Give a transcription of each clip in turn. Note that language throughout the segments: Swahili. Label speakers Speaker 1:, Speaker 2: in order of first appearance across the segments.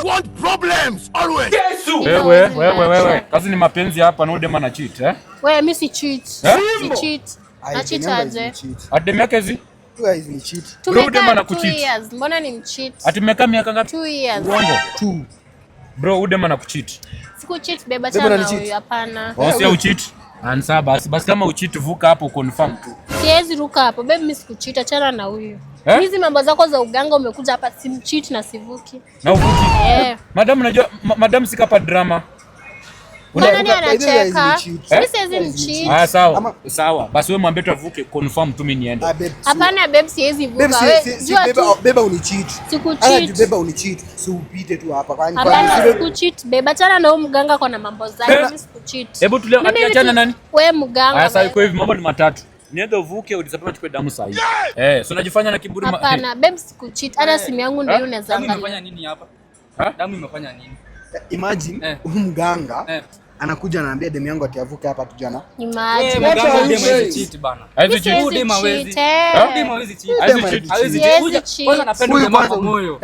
Speaker 1: want problems always.
Speaker 2: Yesu. Wewe. Kazi ni mapenzi hapa na udema na cheat
Speaker 3: Wewe mimi si cheat. Si cheat. Na cheat aje?
Speaker 2: Adem yake hizi?
Speaker 4: Guys ni cheat.
Speaker 2: Bro udema na kucheat.
Speaker 3: 2 years. Mbona ni mcheat?
Speaker 2: Ati mmeka miaka ngapi?
Speaker 3: 2 years.
Speaker 2: Uongo. 2. Bro udema na kucheat.
Speaker 3: Siku cheat beba chana huyu hapana.
Speaker 2: Wasi ucheat. Ansa basi kama ucheat vuka hapo confirm tu.
Speaker 3: Siwezi ruka hapo. Babe mimi sikucheat achana na huyu. Hizi mambo zako za uganga umekuja hapa simcheat na sivuki.
Speaker 2: Na uvuki? Madam unajua madam sikapa drama.
Speaker 3: Nani anacheka? Mimi siwezi mcheat.
Speaker 2: Sawa. Basi wewe mwambie tu avuke confirm tu mimi niende.
Speaker 3: Hapana babe siwezi vuka. Wewe
Speaker 4: beba unicheat.
Speaker 3: Sikucheat.
Speaker 4: Beba unicheat. Si upite tu hapa kwani.
Speaker 3: Hapana sikucheat. Beba achana na huyu mganga kwa na mambo zake. Mimi sikucheat.
Speaker 2: Hebu tulia achana nani?
Speaker 3: Wewe mganga.
Speaker 2: Sasa iko hivi mambo ni matatu. Niende uvuke udisapema chukue damu sahihi. So unajifanya na kiburi.
Speaker 3: Hapana, babe sikucheat. Hata simu yangu ndio unaweza angalia.
Speaker 5: Damu imefanya nini hapa? Damu imefanya nini?
Speaker 4: Imagine mganga anakuja anaambia demu yangu atiavuke hapa tujana.
Speaker 3: Imagine.
Speaker 5: Mganga hawezi cheat bana.
Speaker 2: Hawezi cheat.
Speaker 5: Demu hawezi cheat. Hawezi cheat. Kwanza napenda jamaa kwa moyo.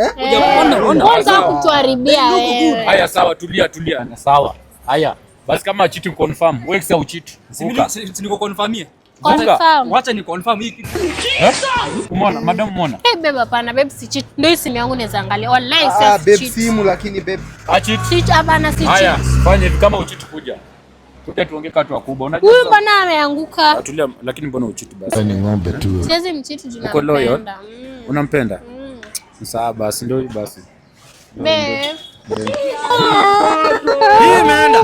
Speaker 3: Kwanza kutuharibia wewe.
Speaker 2: Haya sawa tulia. Sawa. Haya. Basi kama cheat confirm, wewe sasa ucheat.
Speaker 5: Si niko confirmie.
Speaker 3: Wacha
Speaker 5: ni confirm hii kitu.
Speaker 2: Umeona madam umeona?
Speaker 3: Babe hapana babe si cheat. Ndio simu yangu naweza angalia. Wallahi si
Speaker 4: babe
Speaker 3: cheat.
Speaker 4: simu lakini babe.
Speaker 3: Cheat hapana si cheat.
Speaker 2: Haya, fanya hivi kama ucheat kuja. Kuja tuongee katu wakubwa. Unajua
Speaker 3: huyu bwana ameanguka.
Speaker 2: Tulia lakini mbona ucheat basi?
Speaker 4: Ni ng'ombe tu.
Speaker 3: Siwezi mcheat juu nampenda.
Speaker 2: Unampenda? Sawa basi ndio basi.
Speaker 3: Babe.
Speaker 2: Hii imeenda.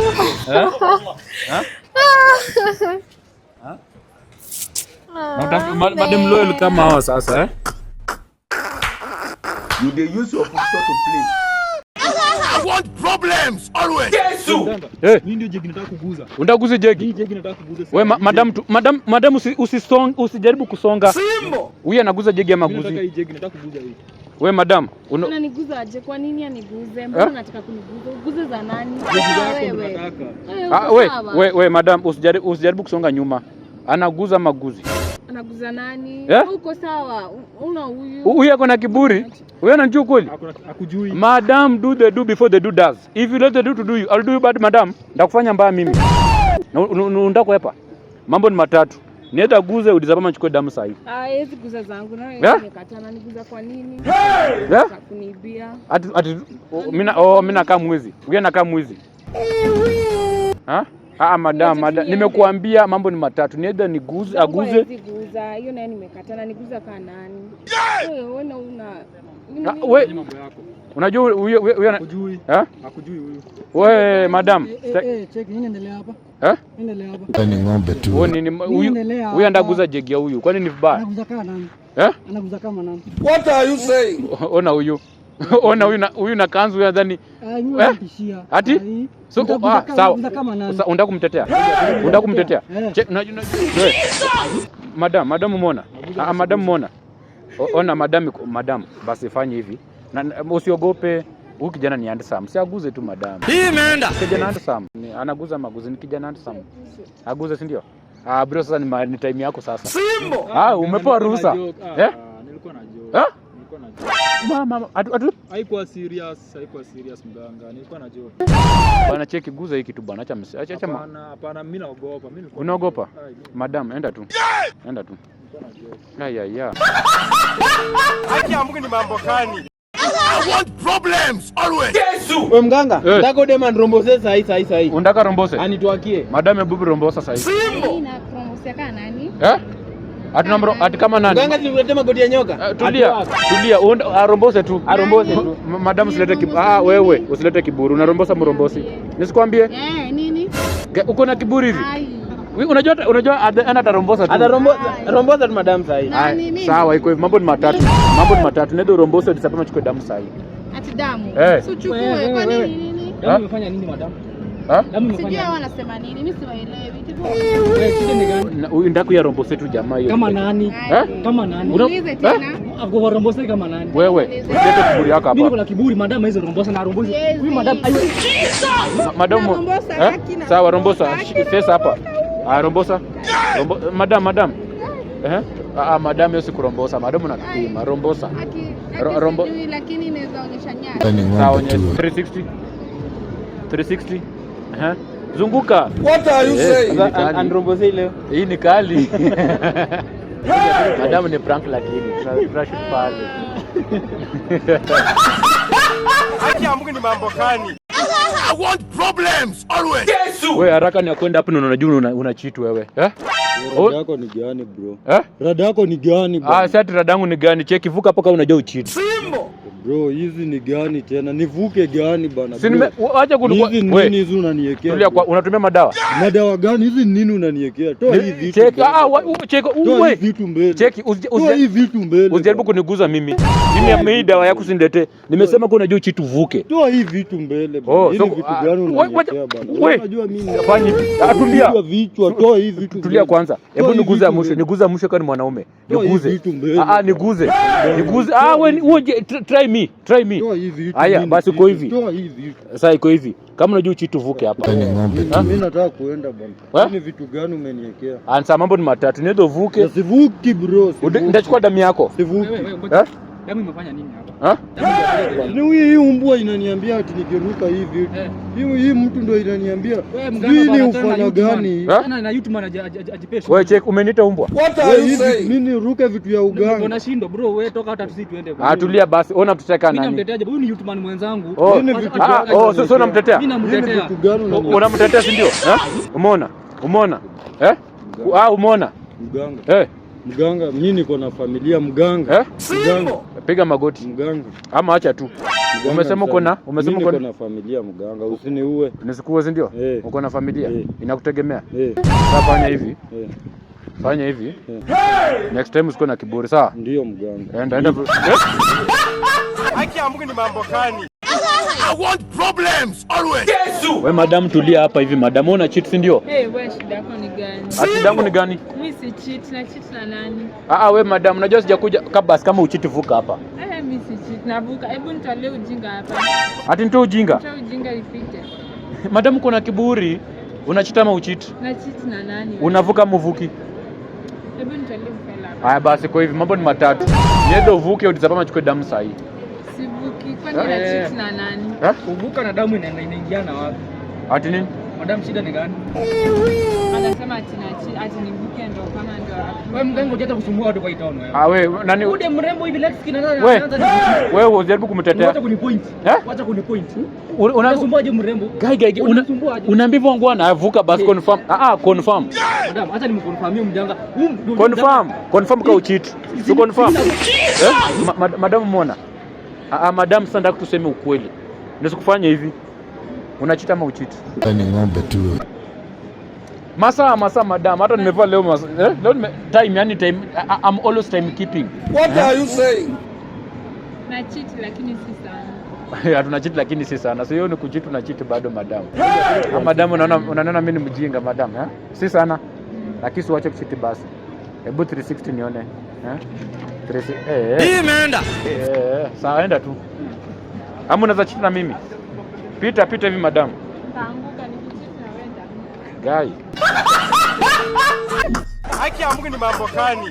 Speaker 2: Madam loyal kama hawa sasa
Speaker 1: You dey use your foot to play. I want problems always.
Speaker 5: Yesu.
Speaker 6: Mimi ndio jegi nataka kuguza.
Speaker 2: Unataka kuguza jegi?
Speaker 6: Hii jegi nataka kuguza.
Speaker 2: Wewe madam usijaribu kusonga.
Speaker 1: Simbo.
Speaker 2: Huyu anaguza jegi ama guzi?
Speaker 6: Nataka hii jegi nataka kuguza hii.
Speaker 2: Wewe madam,
Speaker 7: unaniguza aje? Kwa nini aniguze? Mbona unataka kuniguza? Uguze za nani?
Speaker 2: Wewe madam usijaribu kusonga nyuma. Anaguza maguzi.
Speaker 7: Anaguza nani? Uko sawa? Una huyu.
Speaker 2: Huyu ako na kiburi. Wewe unajua kweli?
Speaker 6: Hakujui.
Speaker 2: Madam do the do before the do does. If you let the do to do you, I'll do you bad madam. Ndakufanya mbaya mimi. Unataka kuepa. Mambo ni matatu. Nienda guze udizapama chukue damu sahihi.
Speaker 7: Hizi guza zangu na wewe nimekatana niguza kwa nini? Kuniibia.
Speaker 2: Ati mimi nakaa mwizi. Wewe nakaa mwizi. Madam, nimekuambia mambo ni matatu. Nienda niguze aguze.
Speaker 7: Guza, hiyo naye nimekatana niguza kwa nani? Wewe
Speaker 2: wewe mambo yako. Unajua huyu
Speaker 6: hakujui. Hakujui huyu.
Speaker 2: Wewe madam.
Speaker 6: Check nini endelea hapa? Endelea hapa.
Speaker 4: Ni ng'ombe tu.
Speaker 2: Huyu andaguza jegi ya huyu. Kwani ni vibaya?
Speaker 6: Anaguza kama nani? Anaguza kama nani?
Speaker 1: What are you saying?
Speaker 2: Ona huyu. Ona huyu na kanzu huyu nadhani. Ati? So sawa. Unataka kumtetea? Unataka kumtetea? Madam umeona? Madam umeona? Ona madam basi fanye hivi. Usiogope. Huyu kijana ni handsome. Siaguze tu madam.
Speaker 1: Hii imeenda.
Speaker 2: Kijana handsome. Anaguza maguzi ni kijana handsome. Aguze si ndio? Bro sasa ni time yako sasa.
Speaker 1: Simbo.
Speaker 2: Umepewa ruhusa.
Speaker 6: Nilikuwa na joke.
Speaker 2: Mama,
Speaker 6: haikuwa serious mganga. Nilikuwa na joke.
Speaker 2: Bwana cheki guza hiki tu bwana. Acha.
Speaker 6: Hapana mimi naogopa.
Speaker 2: Unaogopa? Madam, enda tu. Ya.
Speaker 1: Haki ya Mungu ni mambo gani? I want problems always.
Speaker 5: Yesu.
Speaker 4: Wewe mganga, nataka udema nrombose sahi.
Speaker 2: Unataka rombose?
Speaker 4: Anituakie.
Speaker 2: Madam hebu rombosa sahi.
Speaker 7: Mimi na promosia kana nani?
Speaker 2: Ati kama nani?
Speaker 4: Mganga tulete magoti ya nyoka.
Speaker 2: Tulia. Arombose tu. Madam usilete kiburi. Wewe usilete kiburi. Unarombosa mrombosi. Nisikwambie?
Speaker 7: Nini?
Speaker 2: Uko na kiburi hivi? Unajua atarombosa tu.
Speaker 4: Rombosa tu madam sahi.
Speaker 2: Sawa iko hivi. Mambo ni matatu. Nenda urombose disapema chukue damu sahi.
Speaker 7: Ati damu.
Speaker 3: Usichukue kwa nini?
Speaker 6: Damu imefanya nini madam?
Speaker 7: Sijui wanasema nini? Mimi siwaelewi.
Speaker 2: Huyu ndaku ya rombose tu jamaa hiyo.
Speaker 6: Kama nani? Kama nani?
Speaker 7: Ulize tena.
Speaker 6: Ako rombose kama nani?
Speaker 2: Wewe, usilete kiburi yako hapa.
Speaker 6: Mimi niko na kiburi madam hizo rombosa na rombose. Huyu madam ayo.
Speaker 2: Madam. Sawa rombosa. Pesa hapa. Rombosa. Madam.
Speaker 3: Madam hiyo si kurombosa, madam unatupima rombosa.
Speaker 7: Lakini inaweza naonyesha nyayo.
Speaker 2: Sawa, 360. 360. Aha. Zunguka.
Speaker 1: What are you saying?
Speaker 2: Andromboze leo. Hii ni kali. Madam ni prank lakini tunashoot pale.
Speaker 1: Haki ya Mungu ni mambo gani? I want problems always. Yesu.
Speaker 2: Wewe haraka ni kwenda hapo na unajua una cheat wewe.
Speaker 8: Rada yako ni gani bro? Rada yako ni gani bro?
Speaker 2: Sasa rada yangu ni gani? Cheki vuka hapo kama unajua ucheat.
Speaker 1: Simbo.
Speaker 8: Bro, hizi ni gani tena? Nivuke gani bana?
Speaker 2: Acha kunukua.
Speaker 8: Hizi nini hizi unaniwekea?
Speaker 2: Tulia kwa unatumia madawa.
Speaker 8: Madawa gani? Hizi nini unaniwekea? Toa hizi vitu.
Speaker 2: Cheki cheki
Speaker 8: uwe. Vitu mbele.
Speaker 2: Cheki
Speaker 8: toa hizi vitu mbele.
Speaker 2: Usijaribu kuniguza mimi. Mimi hii dawa yako sindete. Nimesema kwa unajua ucheat vuke.
Speaker 8: Toa hizi vitu mbele bana. Hizi vitu gani unaniwekea bana? Unajua mimi.
Speaker 2: Fanya tulia.
Speaker 8: Vichwa toa hizi vitu.
Speaker 2: Tulia kwanza. Hebu niguza mwisho. Niguza mwisho kama mwanaume. Niguze. Niguze. Niguze. Wewe try me. Try me. Haya basi uko hivi. Sasa iko hivi. Kama unajua uchitu vuke hapa.
Speaker 8: Mimi nataka kuenda bwana. Ni vitu gani umeniwekea?
Speaker 2: Ansa mambo ni matatu. Niende vuke.
Speaker 8: Sivuki bro.
Speaker 2: Nitachukua damu yako.
Speaker 8: Sivuki.
Speaker 5: Damu imefanya nini hapa?
Speaker 8: Ni hii umbwa inaniambia ati nikiruka hivi. Hii mtu ndio inaniambia. Nini ufanya gani?
Speaker 5: Tena na YouTube anajipesha.
Speaker 2: Wewe check umeniita umbwa.
Speaker 1: What are you saying?
Speaker 8: Mimi niruke vitu ya uganga.
Speaker 5: Unashindwa bro, wewe toka hata sisi tuende bro.
Speaker 2: Tulia basi. Ona mtuteka nani?
Speaker 5: Mimi namtetea huyu ni YouTuber mwenzangu.
Speaker 2: Sio unamtetea.
Speaker 5: Mimi namtetea.
Speaker 2: Unamtetea si ndio? Umeona? Umeona? Umeona?
Speaker 8: Mganga. Mganga, mimi niko na familia mganga.
Speaker 2: Mganga. Piga magoti.
Speaker 8: Mganga.
Speaker 2: Ama acha tu. Umesema uko na
Speaker 8: na familia mganga, usiniue.
Speaker 2: Nisikuue si ndio? Uko na familia? Inakutegemea. Sasa fanya hivi. Fanya hivi. Next time usiko na kiburi, sawa?
Speaker 8: Ndio mganga.
Speaker 2: Enda.
Speaker 1: Haki ya Mungu ni mambo gani? I want problems always. Yesu.
Speaker 2: Wewe madam tulia hapa hivi, madam una cheat si ndio?
Speaker 7: Wewe shida yako ni gani?
Speaker 2: Shida yangu ni gani?
Speaker 7: Mimi si cheat, na cheat na nani?
Speaker 2: Wewe madam unajua sijakuja kabla kama ucheat vuka hapa.
Speaker 7: Mimi si cheat, navuka. Hebu nitolee ujinga hapa.
Speaker 2: Ati nitoe ujinga?
Speaker 7: Nitoe ujinga ipite.
Speaker 2: Madam uko na kiburi. Unachita ama ucheat?
Speaker 7: Na cheat na nani?
Speaker 2: Unavuka mvuki.
Speaker 7: Hebu nitolee mpela hapa.
Speaker 2: Haya basi kwa hivi mambo ni matatu. Niende uvuke udisapama chukue damu sahi.
Speaker 7: Sivuki, kwani na cheat na nani?
Speaker 5: Kuvuka na damu inaingiana wapi?
Speaker 2: Ati nini?
Speaker 5: Madam shida ni gani?
Speaker 7: Anasema ati nivuke ndo kama ndo.
Speaker 5: Wewe mganga unataka kusumbua watu kwa town wewe.
Speaker 2: Wewe nani?
Speaker 5: Ude mrembo hivi Lex kinaanza
Speaker 2: wewe unajaribu kumtetea.
Speaker 5: Wacha kunipoint. Wacha kunipoint. Unasumbuaje mrembo?
Speaker 2: Gai unaambia wangu anavuka basi confirm. Confirm.
Speaker 5: Madam acha nimconfirmie mjanga.
Speaker 2: Confirm kwa ucheat. Tu confirm. Madam umeona? Madam sasa nataka tuseme ukweli. Nisikufanya hivi. Unachita ama ucheat?
Speaker 8: Ni ng'ombe tu.
Speaker 2: Masa madam, hata nimevaa leo leo time I'm always time keeping.
Speaker 1: What are you saying?
Speaker 7: Na cheat lakini si sana.
Speaker 2: Tuna cheat lakini si sana. Sio hiyo ni kucheat na cheat bado madam. Madam unaona mimi ni mjinga madam, Si sana. Lakini uache kucheat basi. Hebu 360 nione. 360.
Speaker 1: Hii imeenda.
Speaker 2: Sawa enda tu. Ama unaweza cheat na mimi? Pita hivi madam.
Speaker 7: Taanguka nikicheat na wenda.
Speaker 2: Gai.
Speaker 1: Haki ya Mungu ni mambo gani?